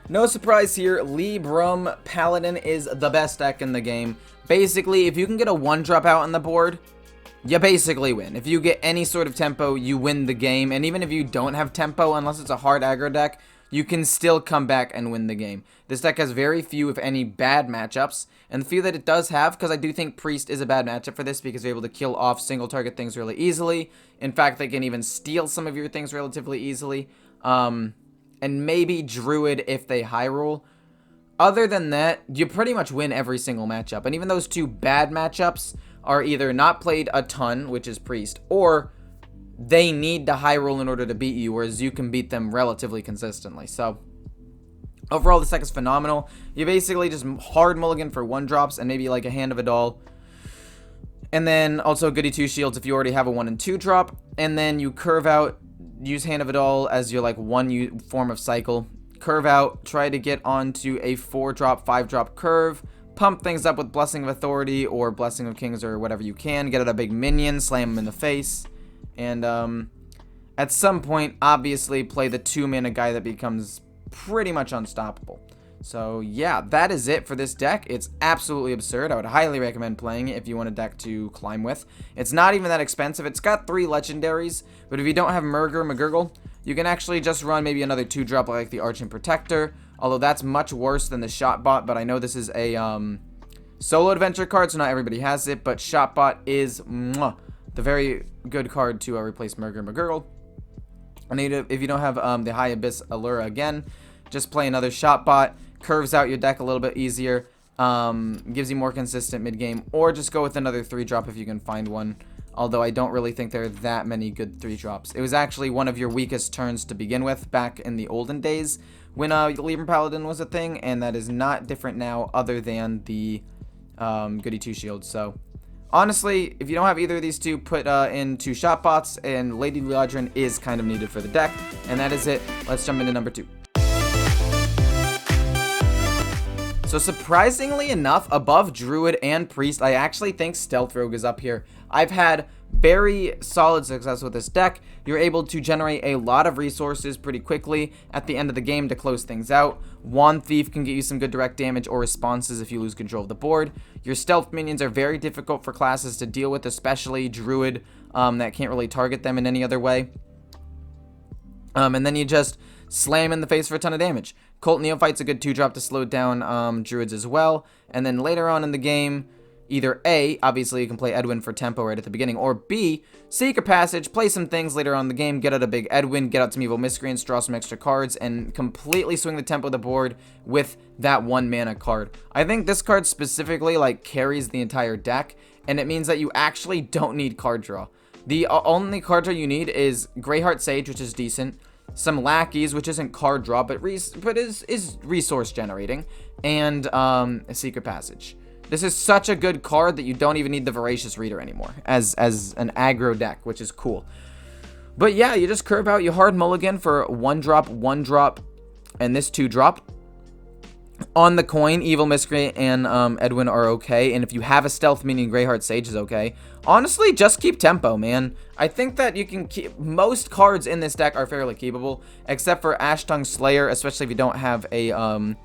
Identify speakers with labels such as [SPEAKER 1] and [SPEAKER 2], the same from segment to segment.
[SPEAKER 1] No surprise here, Librum Paladin is the best deck in the game. Basically, if you can get a 1-drop out on the board, you basically win. If you get any sort of tempo, you win the game. And even if you don't have tempo, unless it's a hard aggro deck, you can still come back and win the game. This deck has very few, if any, bad matchups. And the few that it does have, because I do think Priest is a bad matchup for this, because you're able to kill off single target things really easily. In fact, they can even steal some of your things relatively easily. And maybe Druid if they high roll. Other than that, you pretty much win every single matchup. And even those two bad matchups are either not played a ton, which is Priest, or they need to high roll in order to beat you, whereas you can beat them relatively consistently. So overall, this deck is phenomenal. You basically just hard mulligan for 1-drops and maybe like a Hand of a Doll. And then also Goody 2 Shields if you already have a 1 and 2 drop. And then you curve out, use Hand of a Doll as your like 1 form of cycle. Curve out, try to get onto a 4-drop, 5-drop curve. Pump things up with Blessing of Authority or Blessing of Kings or whatever you can. Get out a big minion, slam him in the face. And at some point, obviously, play the 2-mana guy that becomes pretty much unstoppable. So yeah, that is it for this deck. It's absolutely absurd. I would highly recommend playing it if you want a deck to climb with. It's not even that expensive. It's got 3 legendaries, but if you don't have McGurgle, you can actually just run maybe another 2-drop like the Arching Protector, although that's much worse than the Shotbot, but I know this is a solo adventure card, so not everybody has it, but Shotbot is the very good card to replace McGurgle. And if you don't have the High Abyss Allura again, just play another Shotbot, curves out your deck a little bit easier, gives you more consistent mid-game, or just go with another 3-drop if you can find one. Although I don't really think there are that many good 3-drops. It was actually one of your weakest turns to begin with back in the olden days when Librum Paladin was a thing, and that is not different now other than the Goody 2 Shields. So honestly, if you don't have either of these two, put in 2 Shotbots, and Lady Leodrin is kind of needed for the deck. And that is it. Let's jump into number 2. So surprisingly enough, above Druid and Priest, I actually think Stealth Rogue is up here. I've had very solid success with this deck. You're able to generate a lot of resources pretty quickly at the end of the game to close things out. Wand Thief can get you some good direct damage or responses if you lose control of the board. Your stealth minions are very difficult for classes to deal with, especially Druid that can't really target them in any other way. And then you just slam in the face for a ton of damage. Cult Neophyte's a good 2-drop to slow down Druids as well. And then later on in the game, either A, obviously you can play Edwin for tempo right at the beginning, or B, Secret Passage, play some things later on in the game, get out a big Edwin, get out some Evil Miscreants, draw some extra cards, and completely swing the tempo of the board with that 1-mana card. I think this card specifically like carries the entire deck, and it means that you actually don't need card draw. The only card draw you need is Greyheart Sage, which is decent, some Lackeys, which isn't card draw, but is resource generating, and a Secret Passage. This is such a good card that you don't even need the Voracious Reader anymore as an aggro deck, which is cool. But yeah, you just curve out, you hard mulligan for 1-drop, and this 2-drop. On the coin, Evil Miscreant and Edwin are okay, and if you have a stealth minion, Greyheart Sage is okay. Honestly, just keep tempo, man. I think that you can keep... Most cards in this deck are fairly keepable, except for Ashtongue Slayer, especially if you don't have a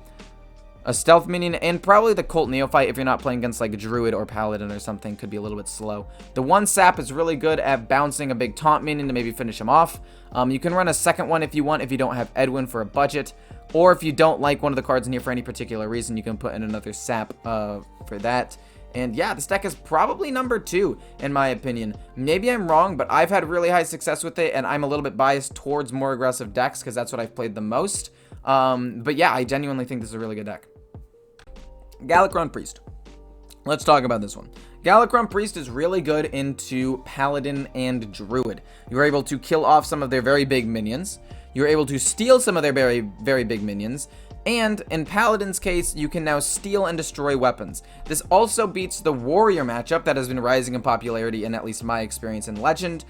[SPEAKER 1] stealth minion, and probably the Cult Neophyte if you're not playing against like a Druid or Paladin or something, could be a little bit slow. The 1 sap is really good at bouncing a big taunt minion to maybe finish him off. You can run a second one if you want, if you don't have Edwin for a budget, or if you don't like one of the cards in here for any particular reason, you can put in another sap for that. And yeah, this deck is probably number 2 in my opinion. Maybe I'm wrong, but I've had really high success with it, and I'm a little bit biased towards more aggressive decks because that's what I've played the most. But yeah, I genuinely think this is a really good deck. Galakrond Priest. Let's talk about this one. Galakrond Priest is really good into Paladin and Druid. You're able to kill off some of their very big minions. You're able to steal some of their very, very big minions. And in Paladin's case, you can now steal and destroy weapons. This also beats the Warrior matchup that has been rising in popularity in at least my experience in Legend,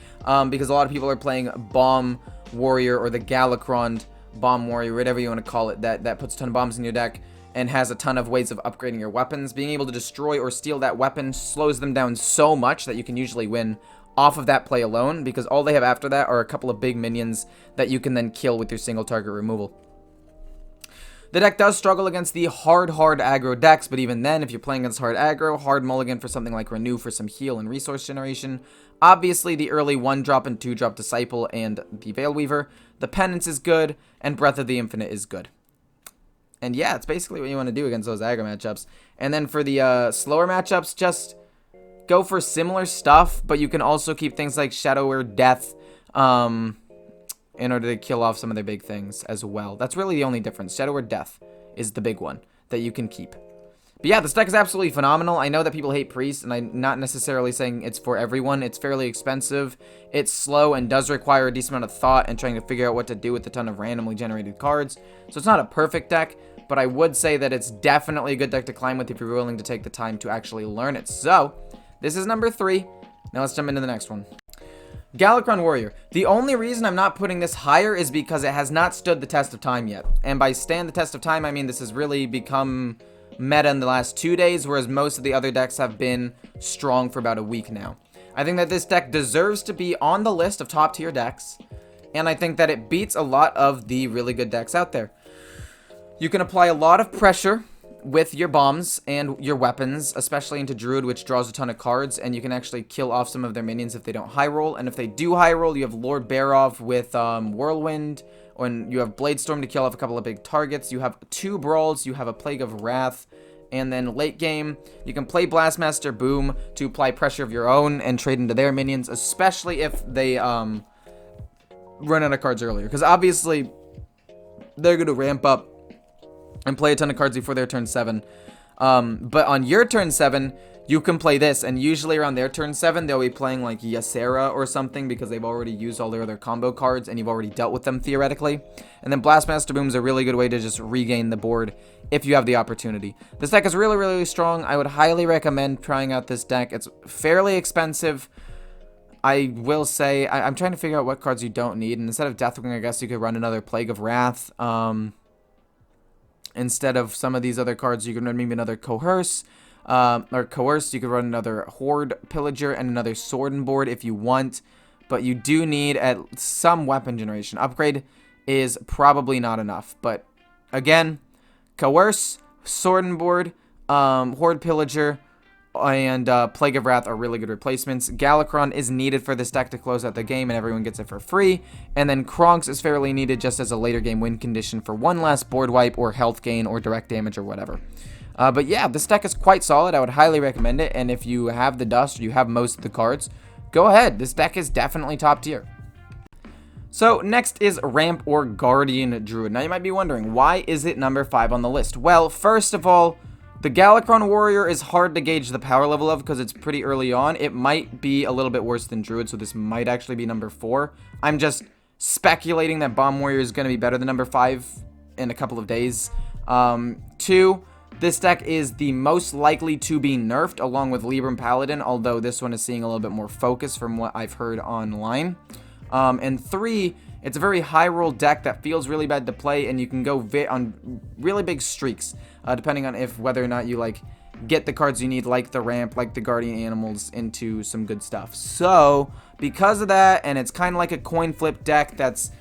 [SPEAKER 1] because a lot of people are playing Bomb Warrior or the Galakrond Bomb Warrior, whatever you want to call it, that puts a ton of bombs in your deck and has a ton of ways of upgrading your weapons. Being able to destroy or steal that weapon slows them down so much that you can usually win off of that play alone, because all they have after that are a couple of big minions that you can then kill with your single target removal. The deck does struggle against the hard aggro decks, but even then, if you're playing against hard aggro, hard mulligan for something like Renew for some heal and resource generation. Obviously, the early 1-drop and 2-drop Disciple and the Veil Weaver. The Penance is good, and Breath of the Infinite is good. And yeah, it's basically what you want to do against those aggro matchups. And then for the slower matchups, just go for similar stuff, but you can also keep things like Shadow or Death in order to kill off some of their big things as well. That's really the only difference. Shadow or Death is the big one that you can keep. But yeah, this deck is absolutely phenomenal. I know that people hate Priest, and I'm not necessarily saying it's for everyone. It's fairly expensive. It's slow and does require a decent amount of thought and trying to figure out what to do with a ton of randomly generated cards. So it's not a perfect deck, but I would say that it's definitely a good deck to climb with if you're willing to take the time to actually learn it. So this is number 3. Now let's jump into the next one. Galakrond Warrior. The only reason I'm not putting this higher is because it has not stood the test of time yet. And by stand the test of time, I mean this has really become meta in the last 2 days, whereas most of the other decks have been strong for about a week now. I think that this deck deserves to be on the list of top tier decks, and I think that it beats a lot of the really good decks out there. You can apply a lot of pressure with your bombs and your weapons, especially into Druid, which draws a ton of cards, and you can actually kill off some of their minions if they don't high roll. And if they do high roll, you have Lord Barov with Whirlwind, and you have Bladestorm to kill off a couple of big targets. You have 2 Brawls, you have a Plague of Wrath, and then late game, you can play Blastmaster Boom to apply pressure of your own and trade into their minions, especially if they run out of cards earlier, because obviously they're going to ramp up and play a ton of cards before their turn 7. But on your turn 7, you can play this, and usually around their turn 7, they'll be playing like Ysera or something because they've already used all their other combo cards and you've already dealt with them theoretically. And then Blastmaster Boom is a really good way to just regain the board if you have the opportunity. This deck is really strong. I would highly recommend trying out this deck. It's fairly expensive. I will say, I'm trying to figure out what cards you don't need, and instead of Deathwing, I guess you could run another Plague of Wrath. Instead of some of these other cards, you can run maybe another Coerce, or Coerce. You could run another Horde Pillager and another Sword board if you want, but you do need at some weapon generation. Upgrade is probably not enough, but again, Coerce, Sword board, Horde Pillager, and Plague of Wrath are really good replacements. Galakrond is needed for this deck to close out the game, and everyone gets it for free. And then Kronks is fairly needed just as a later game win condition for one last board wipe or health gain or direct damage or whatever. But yeah, this deck is quite solid. I would highly recommend it. And if you have the dust or you have most of the cards, go ahead. This deck is definitely top tier. So next is Ramp or Guardian Druid. Now you might be wondering, why is it number 5 on the list? Well, first of all, the Galakrond Warrior is hard to gauge the power level of because it's pretty early on. It might be a little bit worse than Druid, so this might actually be number 4. I'm just speculating that Bomb Warrior is going to be better than number 5 in a couple of days. 2, this deck is the most likely to be nerfed along with Libram Paladin, although this one is seeing a little bit more focus from what I've heard online. And 3, it's a very high roll deck that feels really bad to play, and you can go on really big streaks, depending on whether or not you like get the cards you need, like the ramp, like the guardian animals, into some good stuff. So because of that, and it's kind of like a coin flip deck that's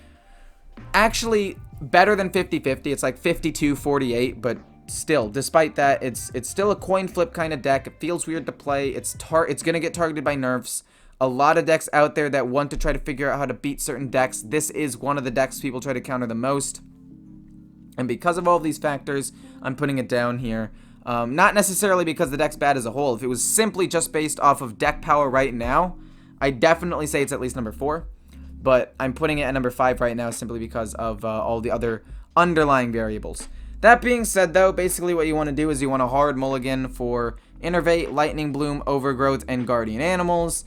[SPEAKER 1] actually better than 50-50. It's like 52-48, but still, despite that, it's still a coin flip kind of deck. It feels weird to play. It's gonna get targeted by nerfs. A lot of decks out there that want to try to figure out how to beat certain decks. This is one of the decks people try to counter the most. And because of all of these factors, I'm putting it down here. Not necessarily because the deck's bad as a whole. If it was simply just based off of deck power right now, I'd definitely say it's at least number 4. But I'm putting it at number 5 right now simply because of all the other underlying variables. That being said, though, basically what you want to do is you want a hard mulligan for Innervate, Lightning Bloom, Overgrowth, and Guardian Animals.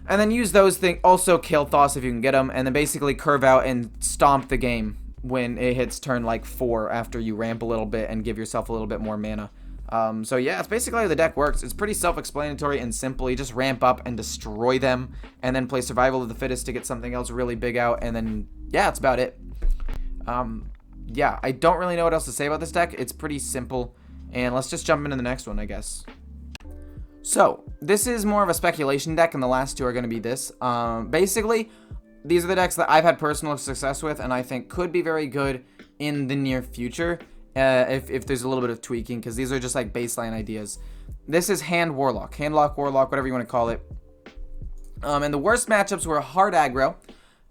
[SPEAKER 1] And then use those things, also kill Thoth if you can get them, and then basically curve out and stomp the game when it hits turn like 4 after you ramp a little bit and give yourself a little bit more mana. So yeah, it's basically how the deck works. It's pretty self-explanatory and simple. You just ramp up and destroy them, and then play Survival of the Fittest to get something else really big out, and then, yeah, that's about it. Yeah, I don't really know what else to say about this deck. It's pretty simple, and let's just jump into the next one, I guess. So, this is more of a speculation deck, and the last 2 are going to be this. Basically, these are the decks that I've had personal success with, and I think could be very good in the near future. if there's a little bit of tweaking, because these are just like baseline ideas. This is Handlock, Warlock, whatever you want to call it. And the worst matchups were Hard Aggro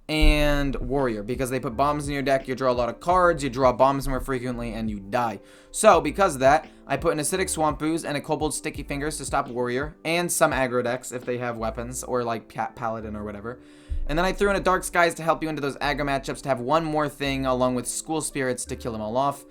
[SPEAKER 1] and Warrior, because they put bombs in your deck, you draw a lot of cards, you draw bombs more frequently, and you die. So, because of that, I put an Acidic Swamp Ooze and a Kobold Sticky Fingers to stop Warrior, and some aggro decks if they have weapons, or like Paladin or whatever. And then I threw in a Dark Skies to help you into those aggro matchups to have one more thing, along with School Spirits to kill them all off.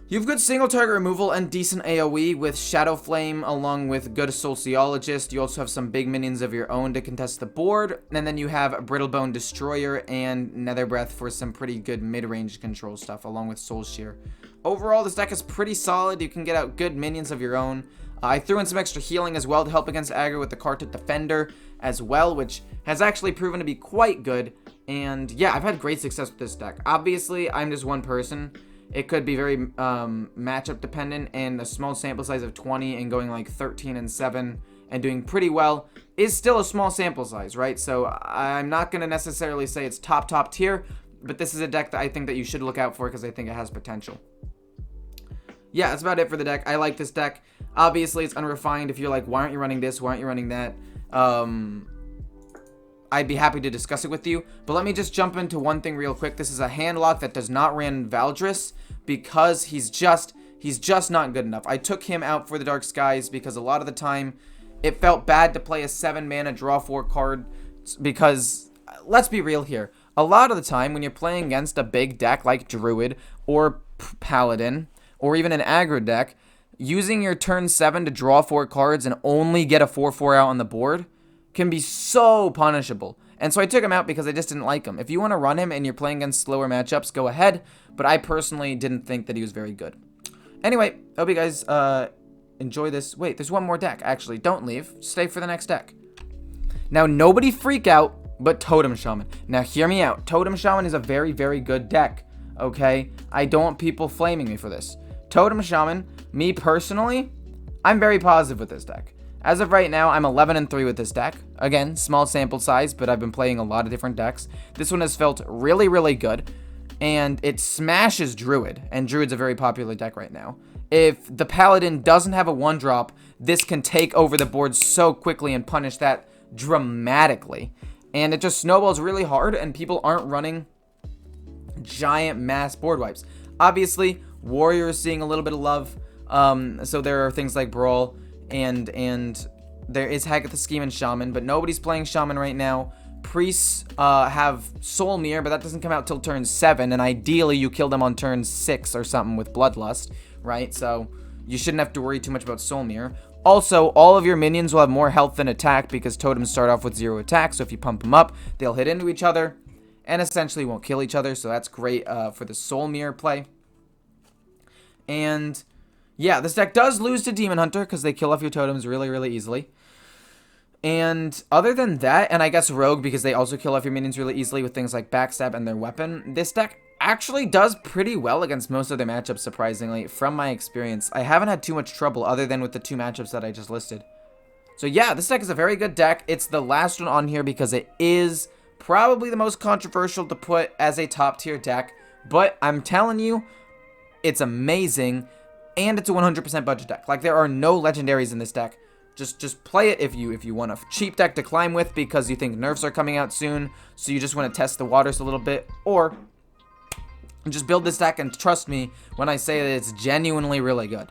[SPEAKER 1] You have good single target removal and decent AoE with Shadow Flame, along with good Sociologist. You also have some big minions of your own to contest the board. And then you have Brittlebone Destroyer and Nether Breath for some pretty good mid-range control stuff, along with Soul Shear. Overall, this deck is pretty solid. You can get out good minions of your own. I threw in some extra healing as well to help against aggro with the Kartuk Defender as well, which has actually proven to be quite good. And yeah, I've had great success with this deck. Obviously, I'm just one person. It could be very matchup dependent, and a small sample size of 20 and going like 13-7 and doing pretty well is still a small sample size, right? So I'm not going to necessarily say it's top tier, but this is a deck that I think that you should look out for because I think it has potential. Yeah, that's about it for the deck. I like this deck. Obviously, it's unrefined. If you're like, why aren't you running this? Why aren't you running that? I'd be happy to discuss it with you. But let me just jump into one thing real quick. This is a Handlock that does not run Valdris because he's just not good enough. I took him out for the Dark Skies because a lot of the time it felt bad to play a 7-mana draw 4 card because, let's be real here, a lot of the time when you're playing against a big deck like Druid or Paladin or even an aggro deck, using your turn 7 to draw 4 cards and only get a 4/4 out on the board can be so punishable. And so I took him out because I just didn't like him. If you want to run him and you're playing against slower matchups, go ahead. But I personally didn't think that he was very good. Anyway, hope you guys enjoy this. Wait, there's one more deck. Actually, don't leave. Stay for the next deck. Now, nobody freak out but Totem Shaman. Now, hear me out. Totem Shaman is a very, very good deck. Okay? I don't want people flaming me for this. Totem Shaman, me personally, I'm very positive with this deck. As of right now, I'm 11-3 with this deck. Again, small sample size, but I've been playing a lot of different decks. This one has felt really, really good, and it smashes Druid, and Druid's a very popular deck right now. If the Paladin doesn't have a 1-drop, this can take over the board so quickly and punish that dramatically. And it just snowballs really hard, and people aren't running giant mass board wipes. Obviously, Warrior is seeing a little bit of love, so there are things like Brawl, and there is Hack at the Scheme and Shaman, but nobody's playing Shaman right now. Priests have Soul Mirror, but that doesn't come out till turn 7, and ideally you kill them on turn 6 or something with Bloodlust, right? So you shouldn't have to worry too much about Soul Mirror. Also, all of your minions will have more health than attack because totems start off with 0 attack, so if you pump them up, they'll hit into each other and essentially won't kill each other, so that's great for the Soul Mirror play. And yeah, this deck does lose to Demon Hunter because they kill off your totems really, really easily. And other than that, and I guess Rogue because they also kill off your minions really easily with things like Backstab and their weapon, this deck actually does pretty well against most of their matchups, surprisingly, from my experience. I haven't had too much trouble other than with the 2 matchups that I just listed. So yeah, this deck is a very good deck. It's the last one on here because it is probably the most controversial to put as a top tier deck. But I'm telling you, it's amazing. And it's a 100% budget deck. Like, there are no legendaries in this deck. Just play it if you want a cheap deck to climb with because you think nerfs are coming out soon, so you just want to test the waters a little bit, or just build this deck and trust me when I say that it's genuinely really good.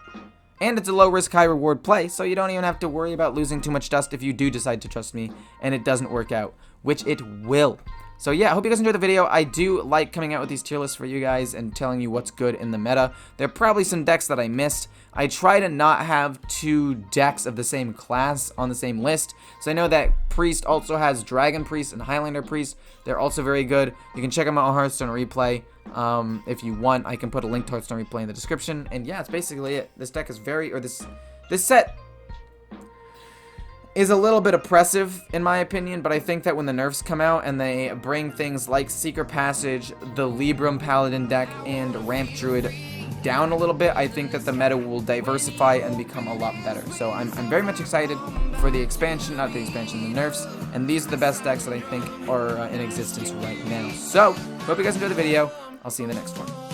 [SPEAKER 1] And it's a low risk, high reward play, so you don't even have to worry about losing too much dust if you do decide to trust me and it doesn't work out, which it will. So yeah, I hope you guys enjoyed the video. I do like coming out with these tier lists for you guys and telling you what's good in the meta. There are probably some decks that I missed. I try to not have 2 decks of the same class on the same list. So I know that Priest also has Dragon Priest and Highlander Priest. They're also very good. You can check them out on Hearthstone Replay. If you want, I can put a link to Hearthstone Replay in the description. And yeah, that's basically it. This deck is this set is a little bit oppressive, in my opinion, but I think that when the nerfs come out and they bring things like Secret Passage, the Libram Paladin deck, and Ramp Druid down a little bit, I think that the meta will diversify and become a lot better. So I'm very much excited for the expansion, not the expansion, the nerfs, and these are the best decks that I think are in existence right now. So, hope you guys enjoyed the video. I'll see you in the next one.